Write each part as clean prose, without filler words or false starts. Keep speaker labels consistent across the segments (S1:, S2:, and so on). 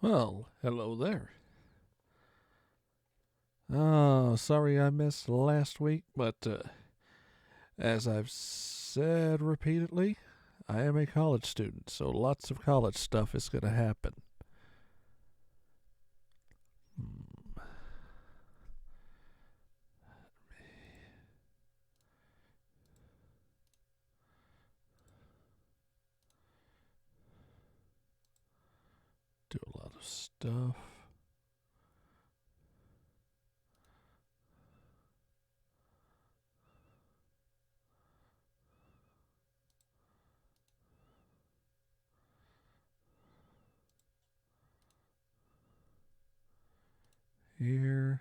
S1: Well, hello there. Oh, sorry I missed last week, but as I've said repeatedly, I am a college student, so lots of college stuff is going to happen. Hmm. Do a lot of stuff. Here.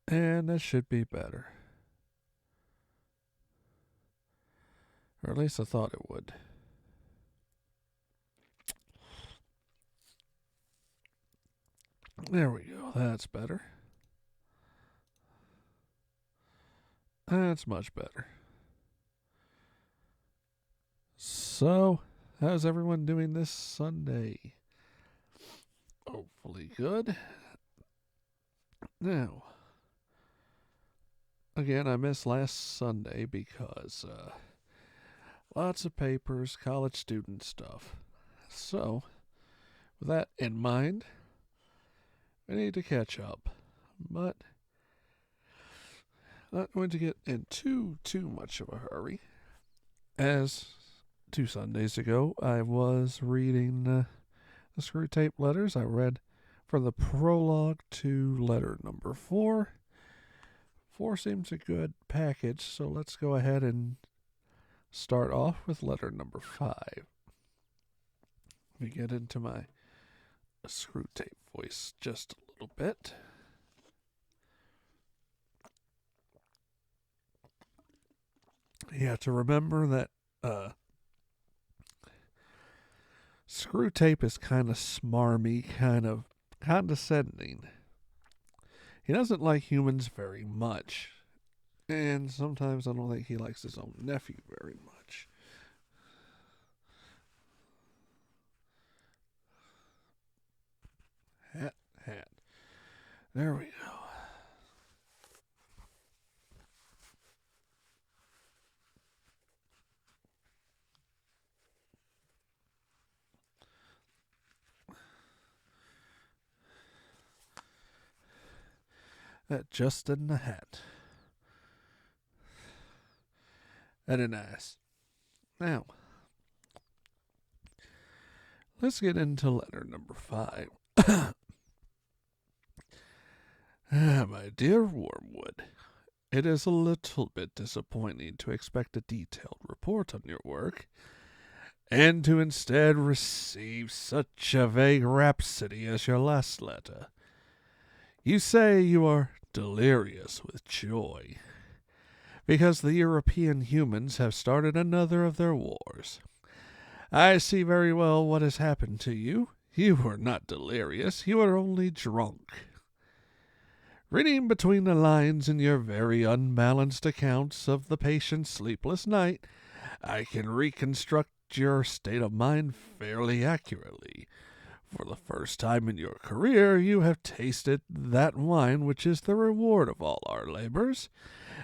S1: And that should be better. Or at least I thought it would. There we go. That's better. That's much better. So, how's everyone doing this Sunday? Hopefully good. Now, again, I missed last Sunday because lots of papers, college student stuff. So, with that in mind, we need to catch up. But not going to get in too much of a hurry. As 2 Sundays ago, I was reading the Screwtape letters. I read from the prologue to letter number 4. 4 seems a good package, so let's go ahead and start off with letter number 5. Let me get into my Screwtape voice just a little bit. You have to remember that Screwtape is kind of smarmy, kind of condescending. He doesn't like humans very much. And sometimes I don't think he likes his own nephew very much. Hat. There we go. That just in the hat. Very nice. Now, let's get into letter number 5. My dear Wormwood, it is a little bit disappointing to expect a detailed report on your work, and to instead receive such a vague rhapsody as your last letter. You say you are delirious with joy, because the European humans have started another of their wars. I see very well what has happened to you. You are not delirious, you are only drunk. Reading between the lines in your very unbalanced accounts of the patient's sleepless night, I can reconstruct your state of mind fairly accurately. For the first time in your career, you have tasted that wine which is the reward of all our labors,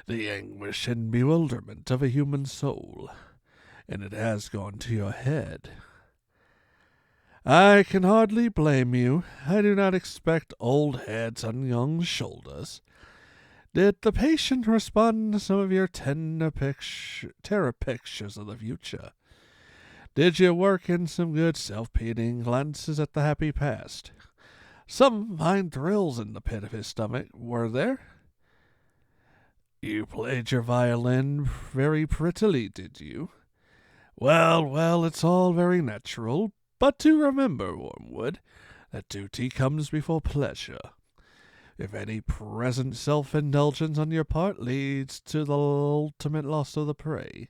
S1: the anguish and bewilderment of a human soul, and it has gone to your head. I can hardly blame you. I do not expect old heads on young shoulders. Did the patient respond to some of your terror pictures of the future? Did you work in some good self-pitying glances at the happy past? Some fine thrills in the pit of his stomach, were there? You played your violin very prettily, did you? Well, it's all very natural, but to remember, Wormwood, that duty comes before pleasure. If any present self-indulgence on your part leads to the ultimate loss of the prey,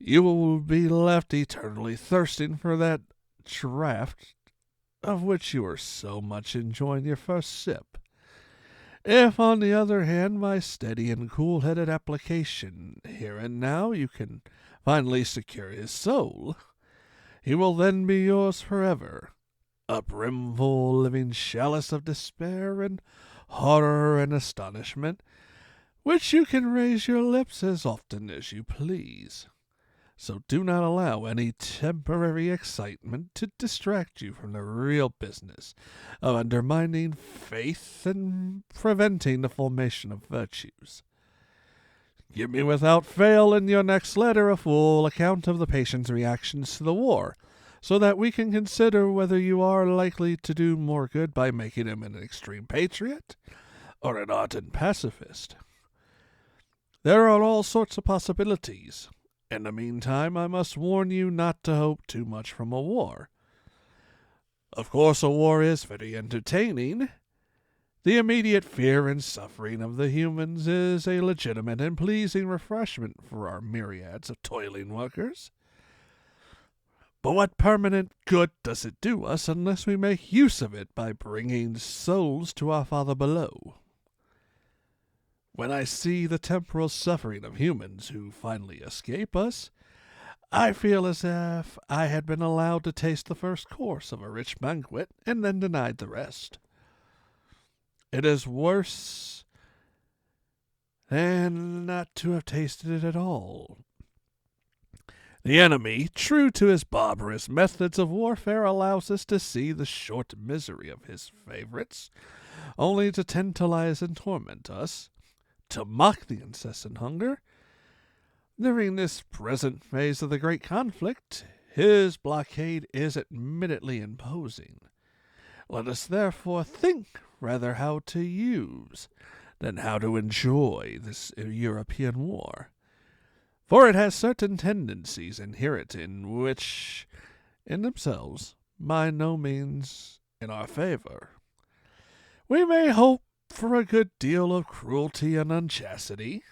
S1: you will be left eternally thirsting for that draught of which you were so much enjoying your first sip. If, on the other hand, by steady and cool-headed application here and now you can finally secure his soul, he will then be yours forever, a brimful living chalice of despair and horror and astonishment, which you can raise your lips as often as you please. So do not allow any temporary excitement to distract you from the real business of undermining faith and preventing the formation of virtues. Give me without fail in your next letter a full account of the patient's reactions to the war, so that we can consider whether you are likely to do more good by making him an extreme patriot or an ardent pacifist. There are all sorts of possibilities. In the meantime, I must warn you not to hope too much from a war. Of course, a war is very entertaining. The immediate fear and suffering of the humans is a legitimate and pleasing refreshment for our myriads of toiling workers. But what permanent good does it do us unless we make use of it by bringing souls to our Father below? When I see the temporal suffering of humans who finally escape us, I feel as if I had been allowed to taste the first course of a rich banquet and then denied the rest. It is worse than not to have tasted it at all. The enemy, true to his barbarous methods of warfare, allows us to see the short misery of his favorites, only to tantalize and torment us, to mock the incessant hunger. During this present phase of the great conflict, his blockade is admittedly imposing. Let us therefore think rather how to use than how to enjoy this European war, for it has certain tendencies inherent in which, in themselves, by no means in our favor. We may hope for a good deal of cruelty and unchastity,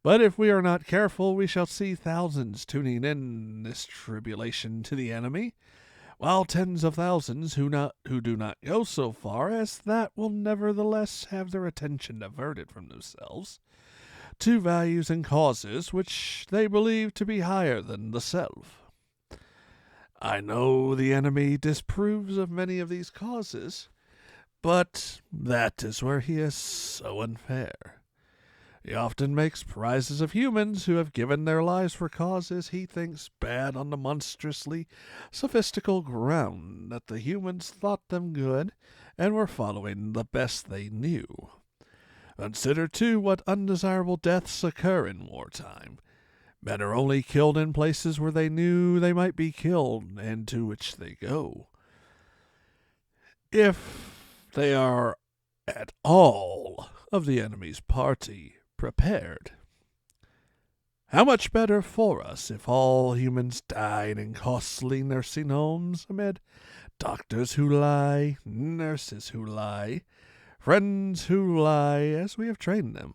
S1: but if we are not careful, we shall see thousands tuning in this tribulation to the enemy, while tens of thousands who do not go so far as that will nevertheless have their attention diverted from themselves to values and causes which they believe to be higher than the self. I know the enemy disapproves of many of these causes, but that is where he is so unfair. He often makes prizes of humans who have given their lives for causes he thinks bad on the monstrously sophistical ground that the humans thought them good and were following the best they knew. Consider, too, what undesirable deaths occur in wartime. Men are only killed in places where they knew they might be killed and to which they go. If they are at all of the enemy's party prepared, how much better for us if all humans died in costly nursing homes amid doctors who lie, nurses who lie, friends who lie as we have trained them,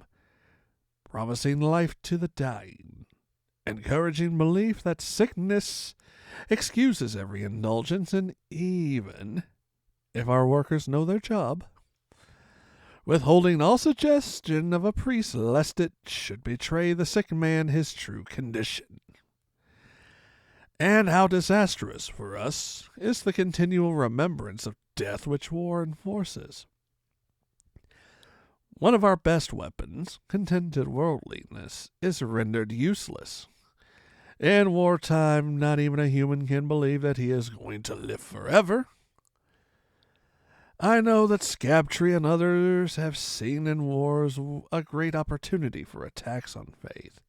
S1: promising life to the dying, encouraging belief that sickness excuses every indulgence, and even, if our workers know their job, withholding all suggestion of a priest lest it should betray the sick man his true condition. And how disastrous for us is the continual remembrance of death which war enforces. One of our best weapons, contented worldliness, is rendered useless. In wartime, not even a human can believe that he is going to live forever. I know that Scabtree and others have seen in wars a great opportunity for attacks on faith,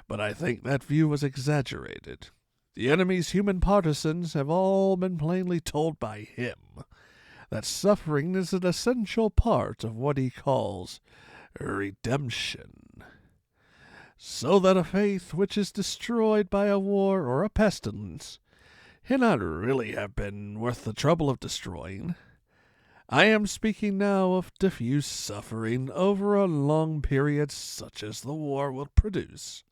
S1: but I think that view was exaggerated. The enemy's human partisans have all been plainly told by him that suffering is an essential part of what he calls redemption, so that a faith which is destroyed by a war or a pestilence cannot really have been worth the trouble of destroying. I am speaking now of diffuse suffering over a long period such as the war will produce.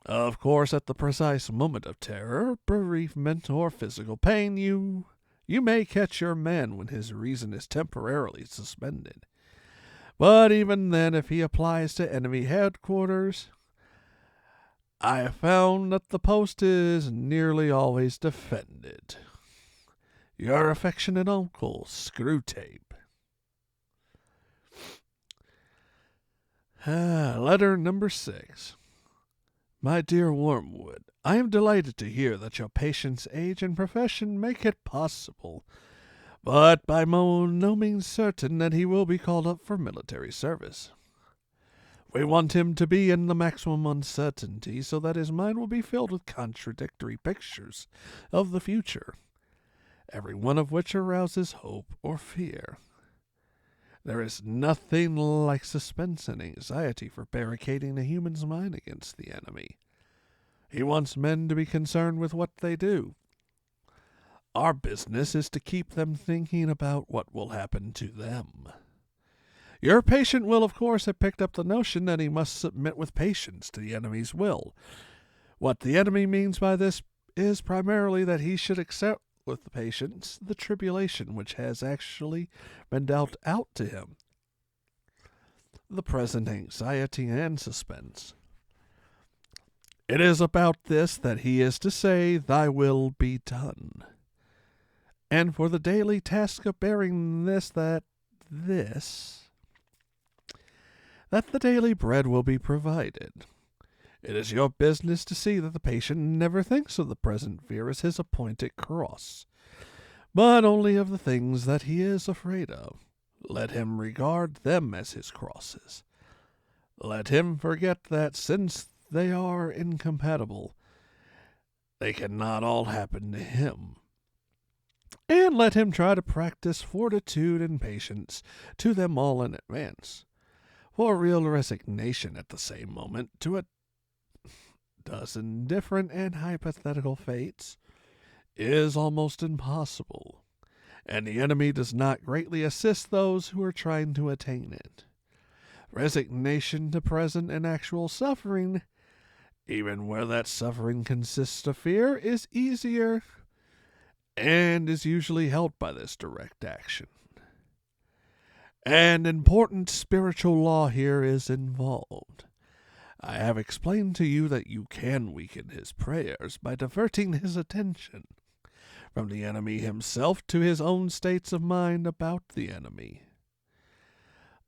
S1: Of course, at the precise moment of terror, bereavement, or physical pain, you You may catch your man when his reason is temporarily suspended. But even then, if he applies to enemy headquarters, I have found that the post is nearly always defended. Your affectionate uncle, Screwtape. Letter number 6. My dear Wormwood, I am delighted to hear that your patient's age and profession make it possible, but by no means certain that he will be called up for military service. We want him to be in the maximum uncertainty so that his mind will be filled with contradictory pictures of the future, every one of which arouses hope or fear. There is nothing like suspense and anxiety for barricading a human's mind against the enemy. He wants men to be concerned with what they do. Our business is to keep them thinking about what will happen to them. Your patient will, of course, have picked up the notion that he must submit with patience to the enemy's will. What the enemy means by this is primarily that he should accept with the patience the tribulation which has actually been dealt out to him, the present anxiety and suspense. It is about this that he is to say, "Thy will be done," and for the daily task of bearing this, that the daily bread will be provided. It is your business to see that the patient never thinks of the present fear as his appointed cross, but only of the things that he is afraid of. Let him regard them as his crosses. Let him forget that since they are incompatible, they cannot all happen to him. And let him try to practice fortitude and patience to them all in advance. For real resignation at the same moment to a dozen different and hypothetical fates is almost impossible, and the enemy does not greatly assist those who are trying to attain it. Resignation to present and actual suffering, even where that suffering consists of fear, is easier and is usually helped by this direct action. An important spiritual law here is involved. I have explained to you that you can weaken his prayers by diverting his attention from the enemy himself to his own states of mind about the enemy.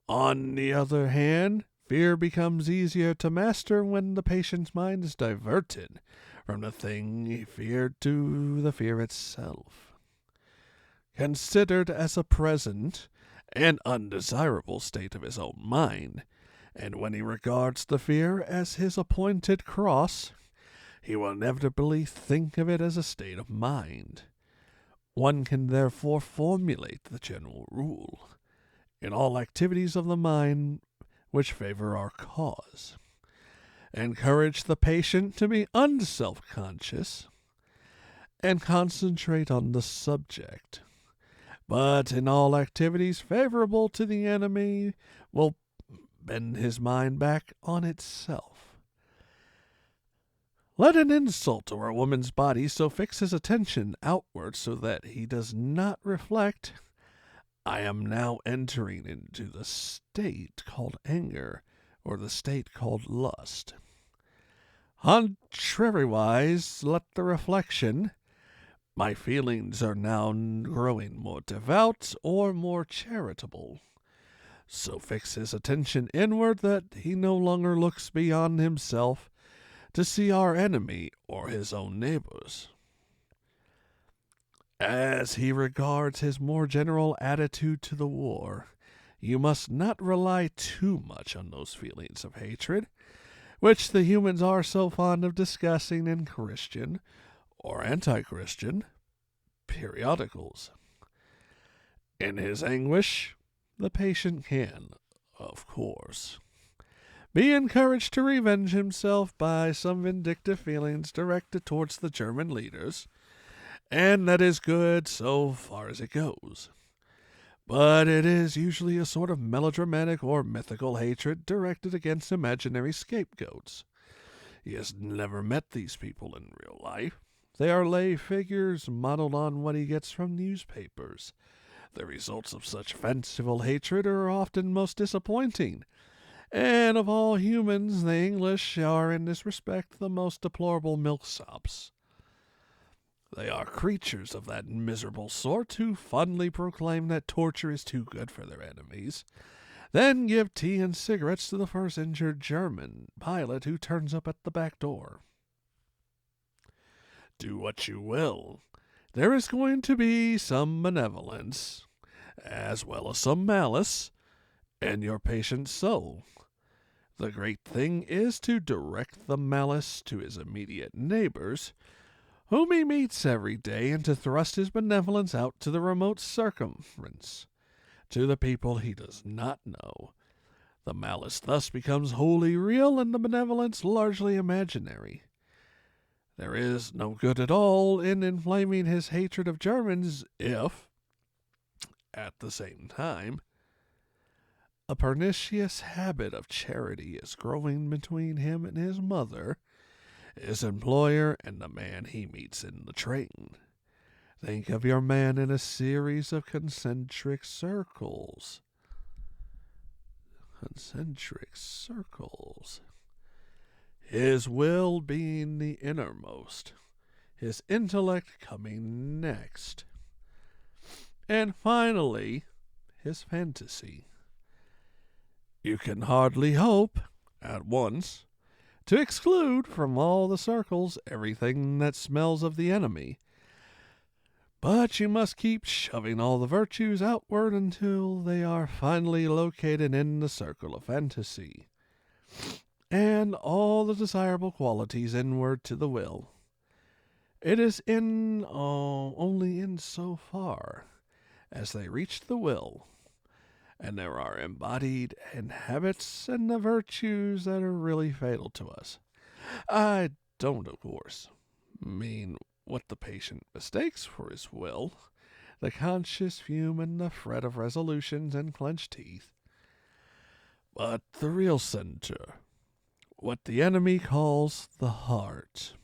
S1: On the other hand, fear becomes easier to master when the patient's mind is diverted from the thing he feared to the fear itself. Considered as a present and undesirable state of his own mind, and when he regards the fear as his appointed cross, he will inevitably think of it as a state of mind. One can therefore formulate the general rule: in all activities of the mind which favor our cause, encourage the patient to be unself-conscious and concentrate on the subject. But in all activities favorable to the enemy will bend his mind back on itself. Let an insult to a woman's body so fix his attention outward so that he does not reflect, "I am now entering into the state called anger, or the state called lust." Contrariwise, let the reflection, "My feelings are now growing more devout or more charitable," so fix his attention inward that he no longer looks beyond himself to see our enemy or his own neighbors. As he regards his more general attitude to the war, you must not rely too much on those feelings of hatred, which the humans are so fond of discussing in Christian or anti-Christian periodicals. In his anguish, the patient can, of course, be encouraged to revenge himself by some vindictive feelings directed towards the German leaders, and that is good so far as it goes. But it is usually a sort of melodramatic or mythical hatred directed against imaginary scapegoats. He has never met these people in real life, They are lay figures modeled on what he gets from newspapers. The results of such fanciful hatred are often most disappointing, and of all humans, the English are in this respect the most deplorable milksops. They are creatures of that miserable sort who fondly proclaim that torture is too good for their enemies, then give tea and cigarettes to the first injured German pilot who turns up at the back door. Do what you will, there is going to be some benevolence, as well as some malice, in your patient's soul. The great thing is to direct the malice to his immediate neighbors, whom he meets every day, and to thrust his benevolence out to the remote circumference, to the people he does not know. The malice thus becomes wholly real, and the benevolence largely imaginary. There is no good at all in inflaming his hatred of Germans if, at the same time, a pernicious habit of charity is growing between him and his mother, his employer, and the man he meets in the train. Think of your man in a series of concentric circles. Concentric circles. His will being the innermost, his intellect coming next, and finally, his fantasy. You can hardly hope, at once, to exclude from all the circles everything that smells of the enemy, but you must keep shoving all the virtues outward until they are finally located in the circle of fantasy, and all the desirable qualities inward to the will. It is only in so far as they reach the will, and there are embodied in habits and the virtues that are really fatal to us. I don't, of course, mean what the patient mistakes for his will, the conscious fume and the fret of resolutions and clenched teeth, but the real center, what the enemy calls the heart.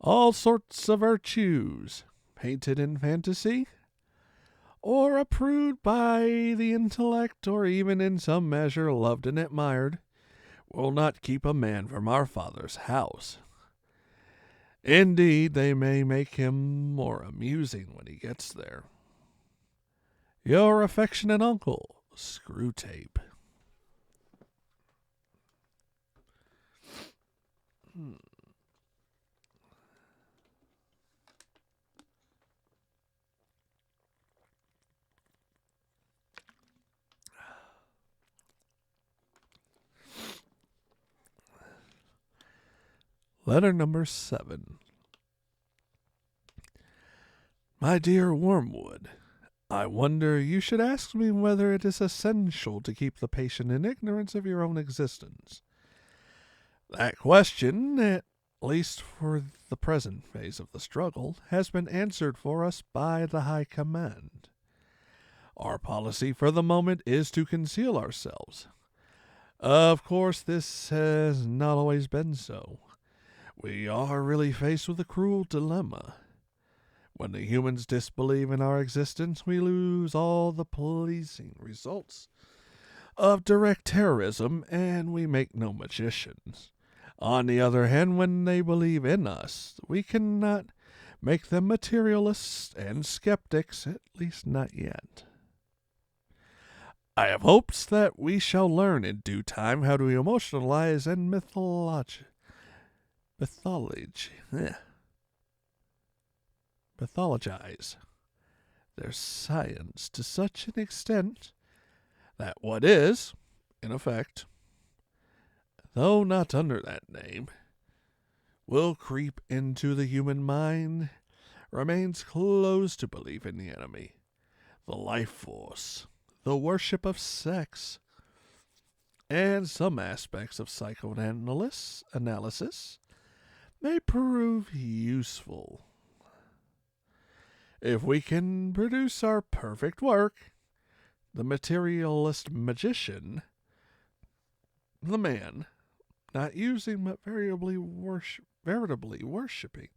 S1: All sorts of virtues, painted in fantasy, or approved by the intellect, or even in some measure loved and admired, will not keep a man from our Father's house. Indeed, they may make him more amusing when he gets there. Your affectionate uncle, Screwtape. Letter number 7. My dear Wormwood, I wonder you should ask me whether it is essential to keep the patient in ignorance of your own existence. That question, at least for the present phase of the struggle, has been answered for us by the High Command. Our policy for the moment is to conceal ourselves. Of course, this has not always been so. We are really faced with a cruel dilemma. When the humans disbelieve in our existence, we lose all the pleasing results of direct terrorism, and we make no magicians. On the other hand, when they believe in us, we cannot make them materialists and skeptics, at least not yet. I have hopes that we shall learn in due time how to emotionalize and mythologize their science to such an extent that what is, in effect, though not under that name, will creep into the human mind, remains close to belief in the enemy, the life force, the worship of sex, and some aspects of psychoanalysis may prove useful. If we can produce our perfect work, the materialist magician, the man, not using but veritably worshipping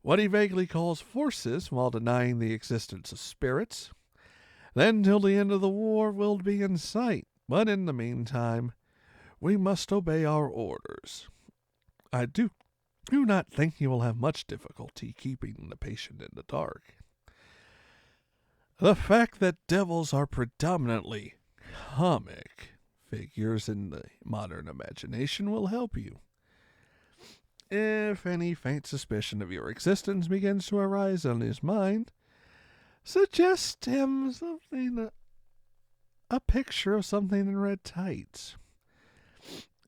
S1: what he vaguely calls forces while denying the existence of spirits. Then till the end of the war will be in sight, but in the meantime we must obey our orders. I do not think you will have much difficulty keeping the patient in the dark. The fact that devils are predominantly comic figures in the modern imagination will help you. If any faint suspicion of your existence begins to arise on his mind, suggest him a picture of something in red tights,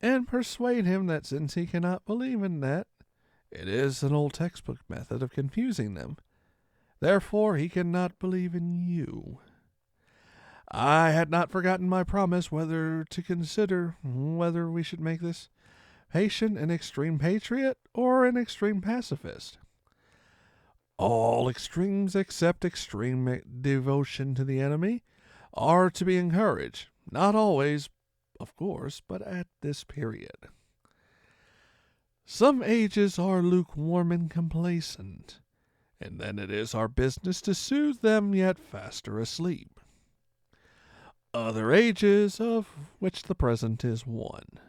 S1: and persuade him that since he cannot believe in that, it is an old textbook method of confusing them. Therefore he cannot believe in you. I had not forgotten my promise whether to consider whether we should make this patient an extreme patriot or an extreme pacifist. All extremes except extreme devotion to the enemy are to be encouraged, not always, of course, but at this period. Some ages are lukewarm and complacent, and then it is our business to soothe them yet faster asleep. Other ages, of which the present is one,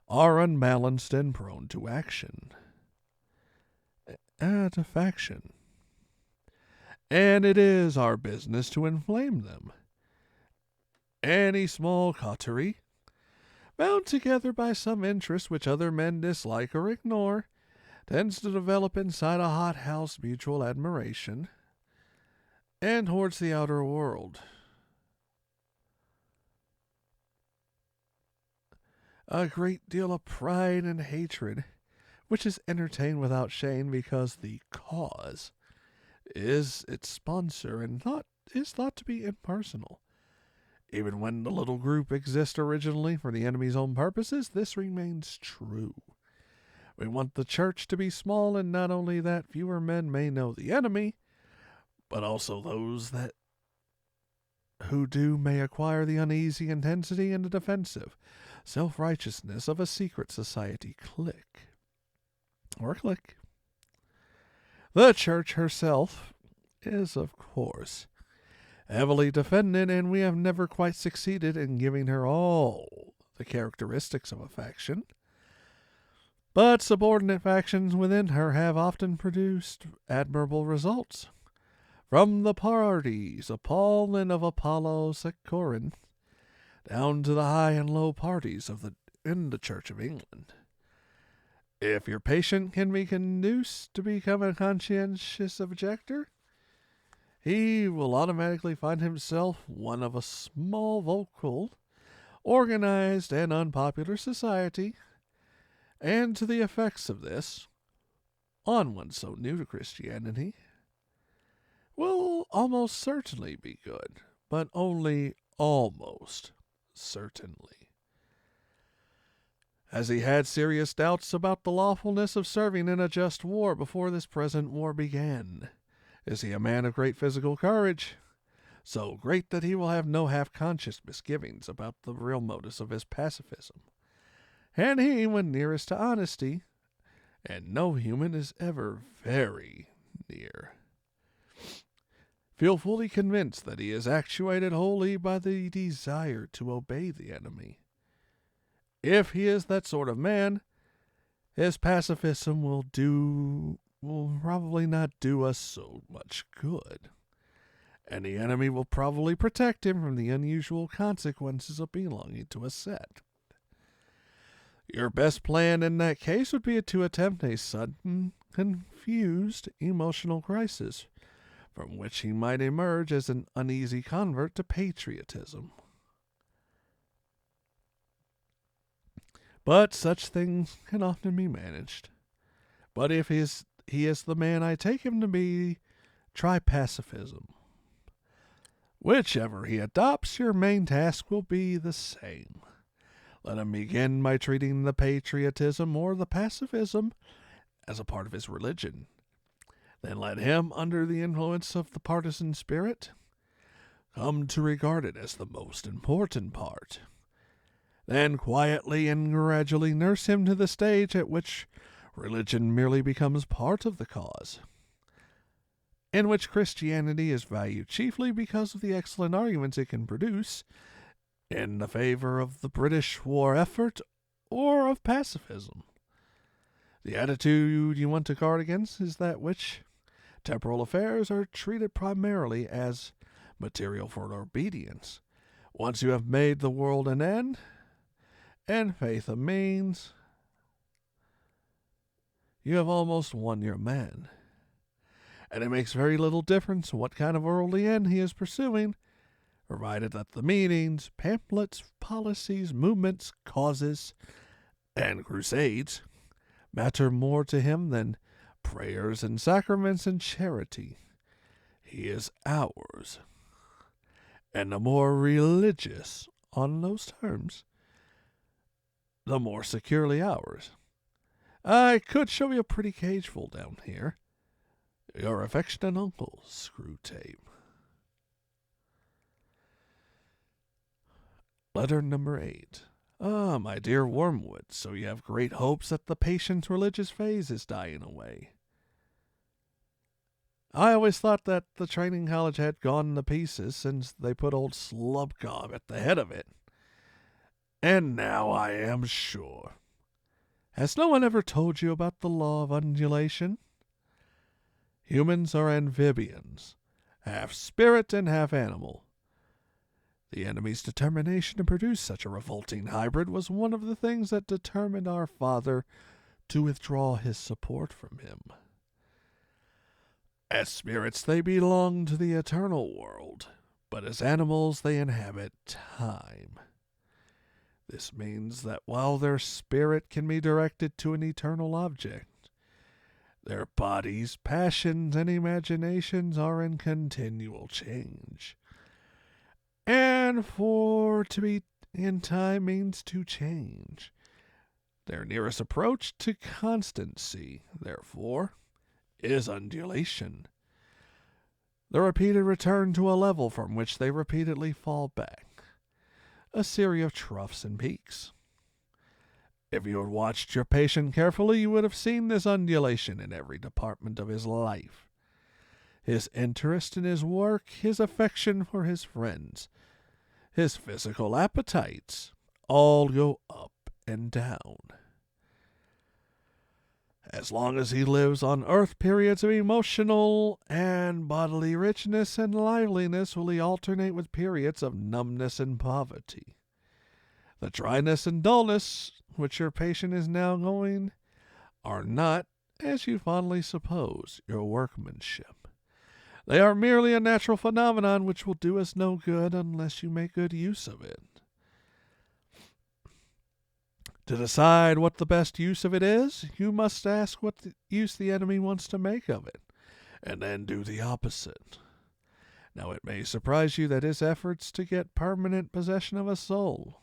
S1: are unbalanced and prone to faction, and it is our business to inflame them. Any small coterie, bound together by some interest which other men dislike or ignore, tends to develop inside a hothouse mutual admiration, and towards the outer world a great deal of pride and hatred, which is entertained without shame because the cause is its sponsor and is thought to be impersonal. Even when the little group exists originally for the enemy's own purposes, this remains true. We want the church to be small, and not only that fewer men may know the enemy, but also those who do may acquire the uneasy intensity and the defensive self-righteousness of a secret society clique. The church herself is, of course, heavily defended, and we have never quite succeeded in giving her all the characteristics of a faction. But subordinate factions within her have often produced admirable results. From the parties of Paul and of Apollos at Corinth, down to the high and low parties in the Church of England. If your patient can be conduced to become a conscientious objector, he will automatically find himself one of a small, vocal, organized, and unpopular society, and to the effects of this, on one so new to Christianity, will almost certainly be good, but only almost certainly. Has he had serious doubts about the lawfulness of serving in a just war before this present war began? Is he a man of great physical courage? So great that he will have no half-conscious misgivings about the real motives of his pacifism. And he, when nearest to honesty, and no human is ever very near, feel fully convinced that he is actuated wholly by the desire to obey the enemy. If he is that sort of man, his pacifism will probably not do us so much good, and the enemy will probably protect him from the unusual consequences of belonging to a sect. Your best plan in that case would be to attempt a sudden, confused emotional crisis, from which he might emerge as an uneasy convert to patriotism. But such things can often be managed. But if he is the man I take him to be, try pacifism. Whichever he adopts, your main task will be the same. Let him begin by treating the patriotism or the pacifism as a part of his religion. Then let him, under the influence of the partisan spirit, come to regard it as the most important part. then quietly and gradually nurse him to the stage at which religion merely becomes part of the cause, in which Christianity is valued chiefly because of the excellent arguments it can produce in the favor of the British war effort or of pacifism. The attitude you want to guard against is that which temporal affairs are treated primarily as material for obedience. Once you have made the world an end, and faith a means, you have almost won your man. And it makes very little difference what kind of worldly end he is pursuing, provided that the meetings, pamphlets, policies, movements, causes, and crusades matter more to him than prayers and sacraments and charity. He is ours. And the more religious on those terms, the more securely ours. I could show you a pretty cageful down here. Your affectionate uncle, Screwtape. Letter number 8. My dear Wormwood, so you have great hopes that the patient's religious phase is dying away. I always thought that the training college had gone to pieces since they put old Slubcob at the head of it. And now I am sure. Has no one ever told you about the Law of Undulation? Humans are amphibians, half spirit and half animal. The enemy's determination to produce such a revolting hybrid was one of the things that determined our father to withdraw his support from him. As spirits, they belong to the eternal world, but as animals, they inhabit time. This means that while their spirit can be directed to an eternal object, their bodies, passions, and imaginations are in continual change. And for to be in time means to change. Their nearest approach to constancy, therefore, is undulation. The repeated return to a level from which they repeatedly fall back. A series of troughs and peaks. If you had watched your patient carefully, you would have seen this undulation in every department of his life. His interest in his work, his affection for his friends, his physical appetites, all go up and down. As long as he lives on earth, periods of emotional and bodily richness and liveliness will he alternate with periods of numbness and poverty. The dryness and dullness which your patient is now going are not, as you fondly suppose, your workmanship. They are merely a natural phenomenon which will do us no good unless you make good use of it. To decide what the best use of it is, you must ask what use the enemy wants to make of it, and then do the opposite. Now it may surprise you that his efforts to get permanent possession of a soul,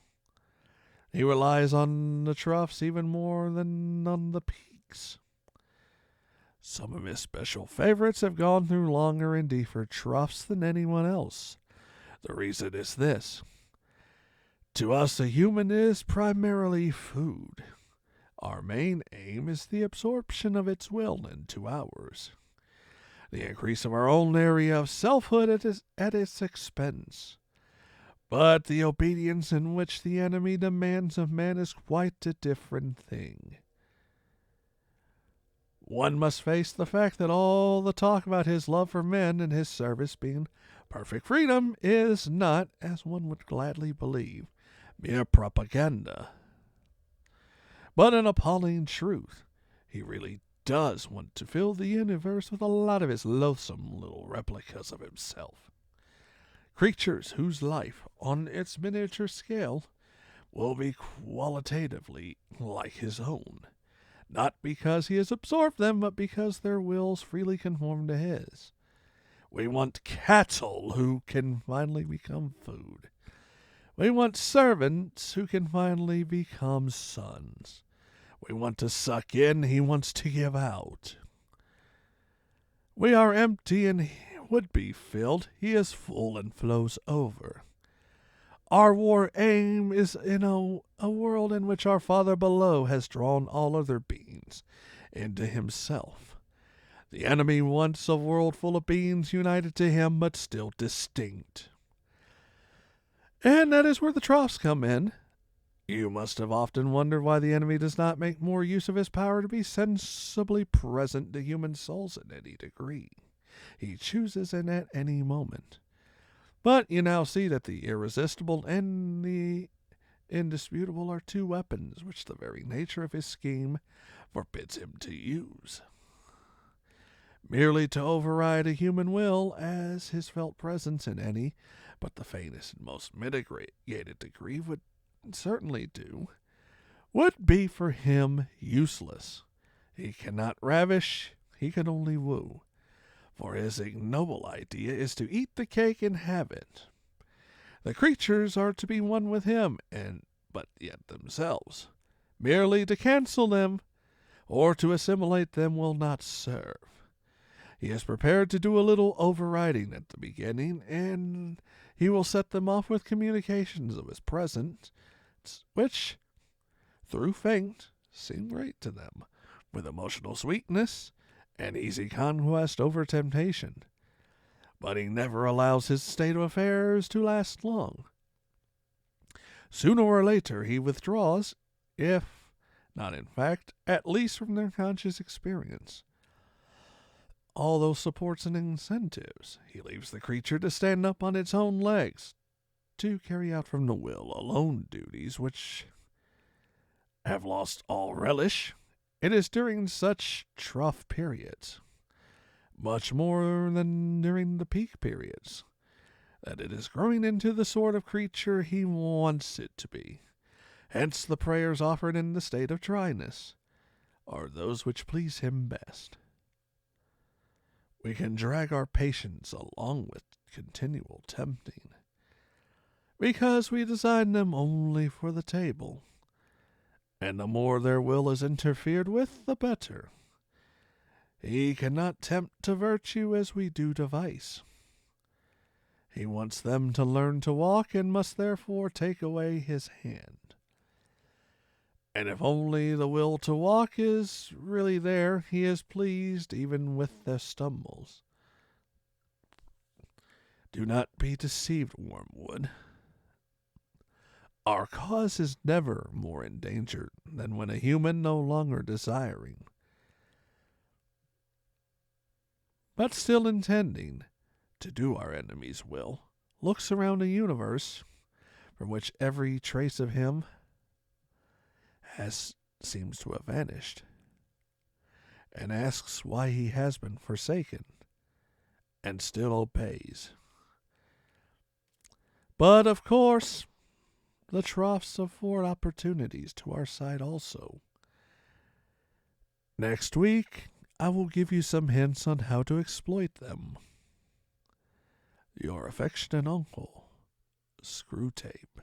S1: he relies on the troughs even more than on the peaks. Some of his special favorites have gone through longer and deeper troughs than anyone else. The reason is this. To us, a human is primarily food. Our main aim is the absorption of its will into ours. The increase of our own area of selfhood at its expense. But the obedience in which the enemy demands of man is quite a different thing. One must face the fact that all the talk about his love for men and his service being perfect freedom is not, as one would gladly believe, mere propaganda, but an appalling truth. He really does want to fill the universe with a lot of his loathsome little replicas of himself. Creatures whose life, on its miniature scale, will be qualitatively like his own, not because he has absorbed them, but because their wills freely conform to his. We want cattle who can finally become food. We want servants who can finally become sons. We want to suck in, he wants to give out. We are empty and would be filled, he is full and flows over. Our war aim is in a world in which our Father below has drawn all other beings into himself. The enemy wants a world full of beings united to him, but still distinct. And that is where the troughs come in. You must have often wondered why the enemy does not make more use of his power to be sensibly present to human souls in any degree. He chooses it at any moment. But you now see that the irresistible and the indisputable are two weapons which the very nature of his scheme forbids him to use. Merely to override a human will, as his felt presence in any but the faintest and most mitigated degree would certainly do, would be for him useless. He cannot ravish, he can only woo. For his ignoble idea is to eat the cake and have it. The creatures are to be one with him, but yet themselves. Merely to cancel them or to assimilate them will not serve. He is prepared to do a little overriding at the beginning, and he will set them off with communications of his presence, which, through faint, seem great to them, with emotional sweetness and easy conquest over temptation. But he never allows his state of affairs to last long. Sooner or later he withdraws, if not in fact, at least from their conscious experience. All those supports and incentives, he leaves the creature to stand up on its own legs, to carry out from the will alone duties which have lost all relish. It is during such trough periods, much more than during the peak periods, that it is growing into the sort of creature he wants it to be. Hence the prayers offered in the state of dryness are those which please him best. We can drag our patience along with continual tempting, because we design them only for the table, and the more their will is interfered with, the better. He cannot tempt to virtue as we do to vice. He wants them to learn to walk, and must therefore take away his hand. And if only the will to walk is really there, he is pleased even with their stumbles. Do not be deceived, Wormwood. Our cause is never more in danger than when a human no longer desiring, but still intending to do our enemy's will, looks around a universe from which every trace of him seems to have vanished, and asks why he has been forsaken, and still obeys. But, of course, the troughs afford opportunities to our side also. Next week, I will give you some hints on how to exploit them. Your affectionate uncle, Screwtape.